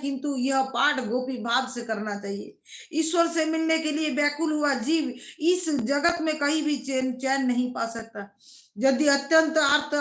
किंतु यह पाठ गोपी भाव से करना चाहिए। ईश्वर से मिलने के लिए व्याकुल हुआ जीव इस जगत में कहीं भी चैन नहीं पा सकता। यदि अत्यंत आर्त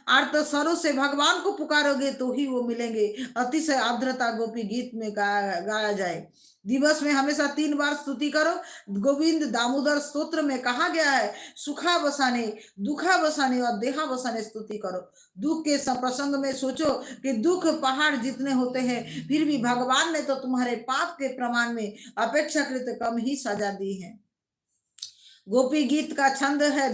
आर्त स्वरों से भगवान को पुकारोगे तो ही वो मिलेंगे। अतिशय आर्द्रता गोपी गीत में गाया जाए। दिवस में हमेशा 3 बार स्तुति करो। गोविंद दामोदर स्तोत्र में कहा गया है, सुखा बसाने, दुखा बसाने और देहा बसाने स्तुति करो। दुख के प्रसंग में सोचो कि दुख पहाड़ जितने होते हैं, फिर भी भगवान ने तो तुम्हारे पाप के प्रमाण में अपेक्षाकृत कम ही सजा दी है। गोपी गीत का छंद है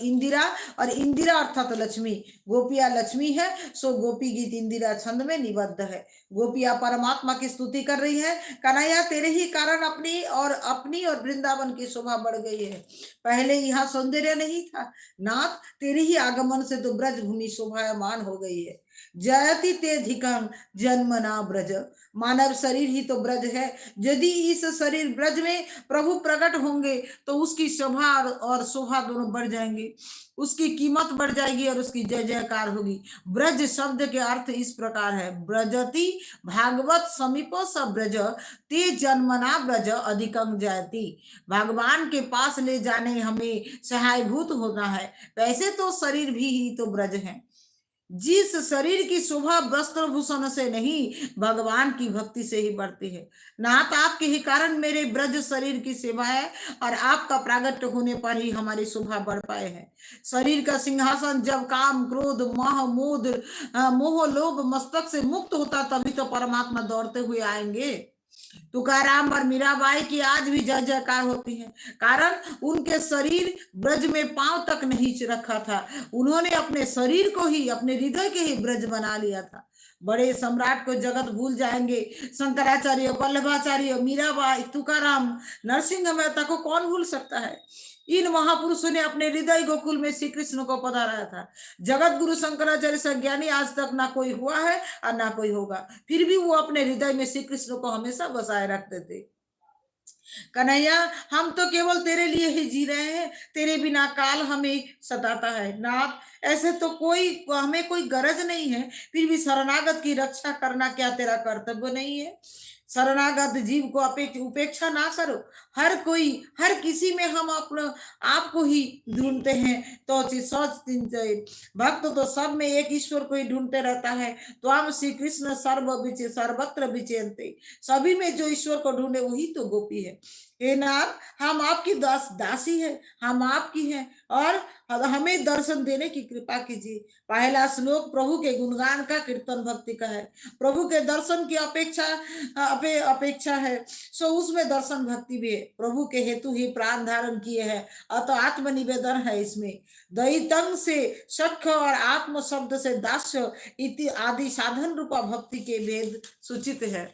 इंदिरा, और इंदिरा अर्थात लक्ष्मी। गोपिया लक्ष्मी है, सो गोपी गीत इंदिरा छंद में निबद्ध है। गोपिया परमात्मा की स्तुति कर रही है। कन्हैया तेरे ही कारण अपनी और वृंदावन की शोभा बढ़ गई है। पहले यहाँ सौंदर्य नहीं था नाथ, तेरे ही आगमन से तो ब्रज भूमि शोभायमान हो गई है। जयति ते धिकं जन्मना ब्रज, मानव शरीर ही तो ब्रज है। यदि इस शरीर ब्रज में प्रभु प्रकट होंगे तो उसकी शोभा और शोभा दोनों बढ़ जाएंगे, उसकी कीमत बढ़ जाएगी और उसकी जय जयकार होगी। ब्रज शब्द के अर्थ इस प्रकार है, ब्रजति भागवत समीप स ब्रज, ते जन्मना ब्रज अधिकं जयति। भगवान के पास ले जाने हमें सहायभूत होना है। वैसे तो शरीर भी ही तो ब्रज है। जिस शरीर की शोभा वस्त्र भूषण से नहीं, भगवान की भक्ति से ही बढ़ती है। नाथ आपके ही कारण मेरे ब्रज शरीर की सेवा है, और आपका प्रागट्य होने पर ही हमारी शोभा बढ़ पाए है। शरीर का सिंहासन जब काम क्रोध मोह लोभ मस्तक से मुक्त होता, तभी तो परमात्मा दौड़ते हुए आएंगे। तुकाराम और मीराबाई की आज भी जय जयकार होती है, कारण उनके शरीर ब्रज में पांव तक नहीं रखा था। उन्होंने अपने शरीर को ही, अपने हृदय के ही ब्रज बना लिया था। बड़े सम्राट को जगत भूल जाएंगे। शंकराचार्य, वल्लभाचार्य, मीराबाई, तुकाराम, नरसिंह मेहता को कौन भूल सकता है। इन महापुरुषों ने अपने हृदय गोकुल में श्री कृष्ण को पधारा था। जगत गुरु शंकराचार्य से ज्ञानी आज तक ना कोई हुआ है और ना कोई होगा, फिर भी वो अपने हृदय में श्री कृष्ण को हमेशा बसाए रखते थे। कन्हैया हम तो केवल तेरे लिए ही जी रहे हैं, तेरे बिना काल हमें सताता है। नाथ ऐसे तो हमें कोई गरज नहीं है, फिर भी शरणागत की रक्षा करना क्या तेरा कर्तव्य नहीं है। शरणागत जीव को उपेक्षा ना करो। हर किसी में हम आपको ही ढूंढते हैं। तो भक्त तो सब में एक ईश्वर को ही ढूंढते रहता है। तो हम श्री कृष्ण सर्वत्र विचेंते, सभी में जो ईश्वर को ढूंढे वही तो गोपी है। हे नाथ हम आपकी दासी है, हम आपकी हैं, और हमें दर्शन देने की कृपा कीजिए। पहला श्लोक प्रभु के गुणगान का, कीर्तन भक्ति का है। प्रभु के दर्शन की अपेक्षा है, सो उसमें दर्शन भक्ति भी है। प्रभु के हेतु ही प्राण धारण किए हैं, अतः आत्मनिवेदन है इसमें। दैतंग से सख्य और आत्म शब्द से दास्य इति आदि साधन रूपा भक्ति के भेद सूचित है।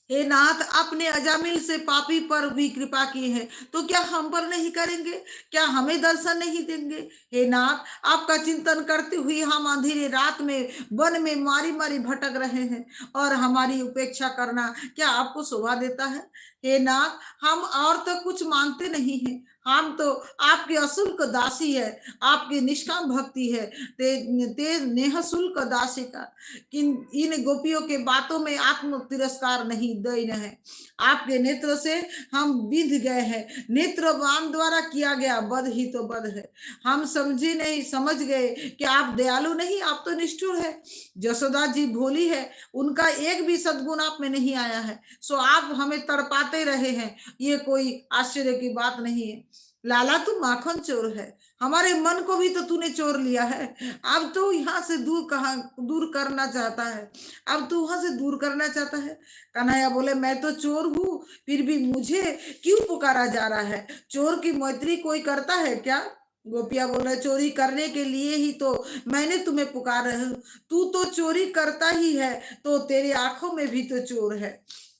हे नाथ आपने अजामिल से पापी पर भी कृपा की है, तो क्या हम पर नहीं करेंगे? क्या हमें दर्शन नहीं देंगे? हे नाथ आपका चिंतन करते हुए हम अंधेरे रात में वन में मारी मारी भटक रहे हैं, और हमारी उपेक्षा करना क्या आपको शोभा देता है? हे नाथ हम और तो कुछ मांगते नहीं हैं, हम तो आपके अशुल्क दासी है, आपकी निष्काम भक्ति है। ते नेह शुल्क दासी का इन गोपियों के बातों में आत्म तिरस्कार नहीं दैन है। आपके नेत्र से हम विध गए हैं, नेत्रवान द्वारा किया गया बद ही तो बद है। हम समझ गए कि आप दयालु नहीं, आप तो निष्ठुर है। जसोदा जी भोली है, उनका एक भी सद्गुण आप में नहीं आया है, सो आप हमें तड़पाते रहे हैं, ये कोई आश्चर्य की बात नहीं है। लाला तू माखन चोर है, हमारे मन को भी तो तूने चोर लिया है। अब तो यहाँ से दूर करना चाहता है, अब तू वहां से दूर करना चाहता है। कन्हैया बोले मैं तो चोर हूँ, फिर भी मुझे क्यों पुकारा जा रहा है? चोर की मैत्री कोई करता है क्या? गोपिया बोल रहे चोरी करने के लिए ही तो मैंने तुम्हें पुकारा है। तू तो चोरी करता ही है, तो तेरी आंखों में भी तो चोर है।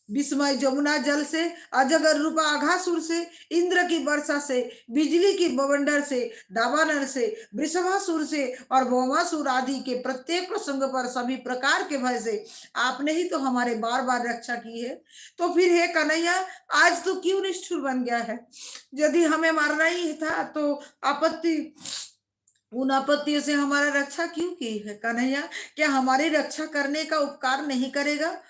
विस्मय जमुना जल से, अजगर रूपा अघासुर से, इंद्र की वर्षा से, बिजली की बवंडर से, दावानर से, वृषभासुर से और भौमासुर आदि के प्रत्येक प्रसंग पर सभी प्रकार के भय से आपने ही तो हमारे बार बार रक्षा की है। तो फिर हे कन्हैया आज तो क्यों निष्ठुर बन गया है? यदि हमें मारना ही था तो आपत्ति उन आपत्तियों से हमारा रक्षा क्यों की है कन्हैया? क्या हमारी रक्षा करने का उपकार नहीं करेगा?